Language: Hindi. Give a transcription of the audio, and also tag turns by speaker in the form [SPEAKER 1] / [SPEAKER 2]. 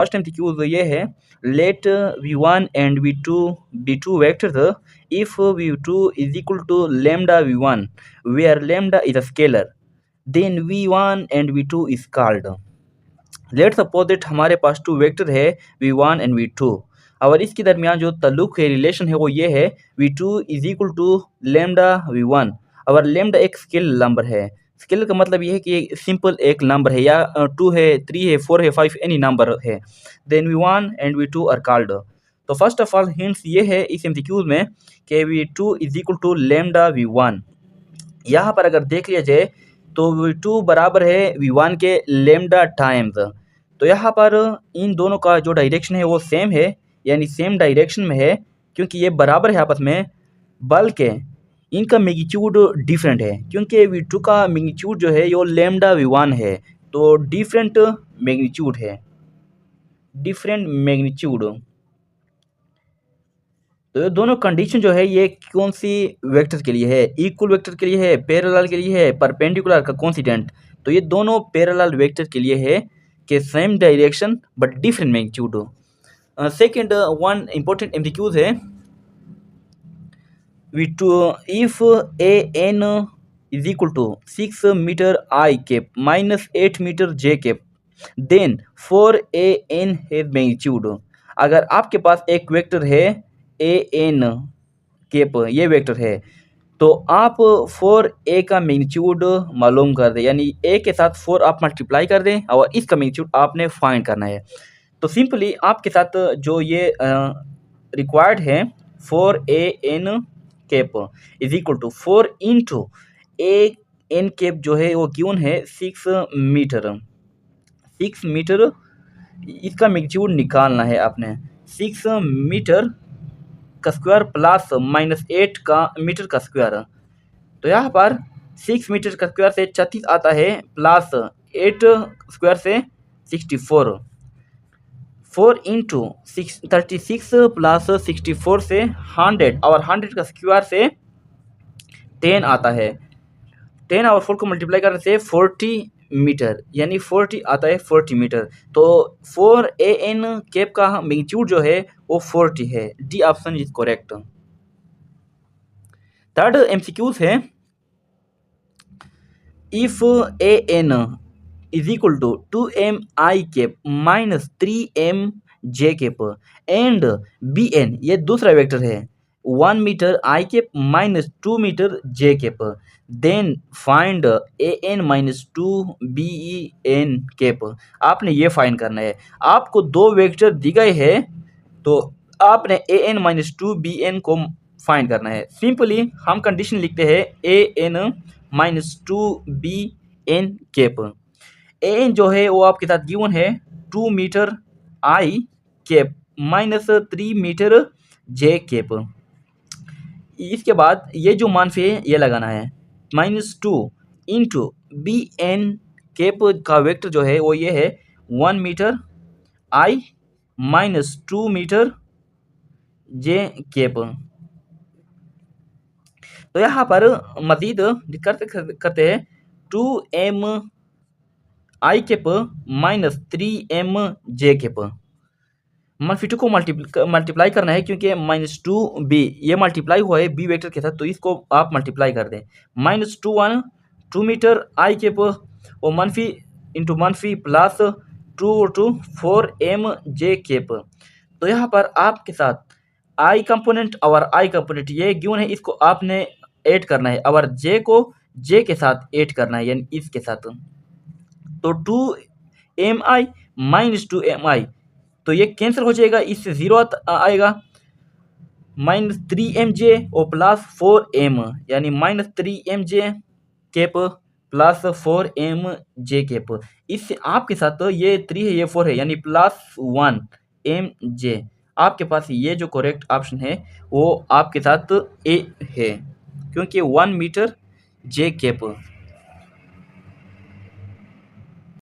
[SPEAKER 1] फर्स्ट एमसीक्यू ये है, let v1 and v2 be two vectors if v2 is equal to lambda v1 where lambda is a scalar then v1 and v2 is called। Let suppose that हमारे पास टू वेक्टर है v1 एंड v2 और इसके दरमियान जो ताल्लुक है, रिलेशन है, वो ये है v2 is equal to lambda v1 और लेमडा एक स्केल नंबर है। स्केल का मतलब ये है कि सिंपल एक नंबर है, या 2 है, 3 है, 4 है, 5 एनी नंबर है। Then v1 and v2 are called. तो फर्स्ट ऑफ ऑल हिंट्स ये है इस एमसीक्यूज में कि v2 is equal to lambda v1। यहाँ पर अगर देख लिया जाए तो v2 बराबर है v1 के लेमडा टाइम्स। तो यहाँ पर इन दोनों का जो डायरेक्शन है वो सेम है, यानी सेम डायरेक्शन में है, क्योंकि ये बराबर है आपस में, बल्कि इनका मैग्नीट्यूड डिफरेंट है, क्योंकि v2 का मैग्नीट्यूड जो है वो लेमडा v1 है, तो डिफरेंट मैग्नीट्यूड है, डिफरेंट मैग्नीट्यूड। तो ये दोनों कंडीशन जो है ये कौन सी वेक्टर के लिए है, इक्वल वेक्टर के लिए है, पैरेलल के लिए है, परपेंडिकुलर का कोइंसिडेंट। तो ये दोनों पैरेलल वेक्टर के लिए है कि same direction but different magnitude. Second one important MCQs है, V2 if an is equal to 6 meter I cap minus 8 meter j cap then for an has magnitude। अगर आपके पास एक वेक्टर है an कैप, ये वेक्टर है, तो आप 4a का मैग्नीट्यूड मालूम कर दें, यानी a के साथ 4 आप मल्टीप्लाई कर दें और इसका मैग्नीट्यूड आपने फाइंड करना है। तो सिंपली आपके साथ जो ये रिक्वायर्ड है 4an cap is equal to 4 into A N cap जो है वो गिवन है 6 मीटर। 6 मीटर इसका मैग्नीट्यूड निकालना है आपने, 6 मीटर का स्क्वायर प्लस माइनस 8 का मीटर का स्क्वायर। तो यहाँ पर 6 मीटर का स्क्वायर से 36 आता है, प्लस 8 स्क्वायर से 64। 4 इंटू 36 प्लस 64 से 100 और 100 का स्क्वायर से 10 आता है। 10 और 4 को मल्टीप्लाई करने से 40 मीटर, यानी 40 आता है, 40 मीटर। तो 4an कैप का मैग्नीट्यूड जो है वो 40 है। D option is correct. Third MCQs है, if an is equal to 2m I cap minus 3m j cap and bn, ये दूसरा वेक्टर है, 1 metre I cap minus 2 metre j cap, then find an minus 2 ben cap. आपने ये फाइंड करना है। आपको दो वेक्टर दी गए है, तो आपने an माइनस 2 bn को फाइंड करना है। सिंपली हम कंडीशन लिखते हैं an minus 2 bn cap. N जो है वो आपके साथ गिवन है 2 metre I cap minus 3 metre j cap. इसके बाद ये जो मानफी है ये लगाना है, minus 2 into B N cap का वेक्टर जो है वो ये है 1 metre I minus 2 metre j cap. तो यहाँ पर मजीद करते हैं 2m I cap minus 3m j cap. मनफी 2 को मल्टीप्लाई करना है, क्योंकि माइनस 2b ये मल्टीप्लाई हुआ है b वेक्टर के साथ, तो इसको आप मल्टीप्लाई कर दें। माइनस 2 मीटर I कैप और मनफी इंटू मनफी प्लस 2 4m j कैप। तो यहाँ पर आपके साथ I कंपोनेंट और I कंपोनेंट ये गिवन है, इसको आपने ऐड करना है और j को j के साथ ऐड करना है, यानी इसके साथ। तो 2mi माइनस 2mi, तो ये कैंसिल हो जाएगा, इससे 0 आएगा, माइनस 3mj और प्लस 4m, यानी minus 3mj cap plus 4mj cap. इससे आपके साथ ये 3 है, ये 4 है, यानी प्लस 1mj। आपके पास ये जो करेक्ट ऑप्शन है वो आपके साथ ए है, क्योंकि 1 मीटर j कैप।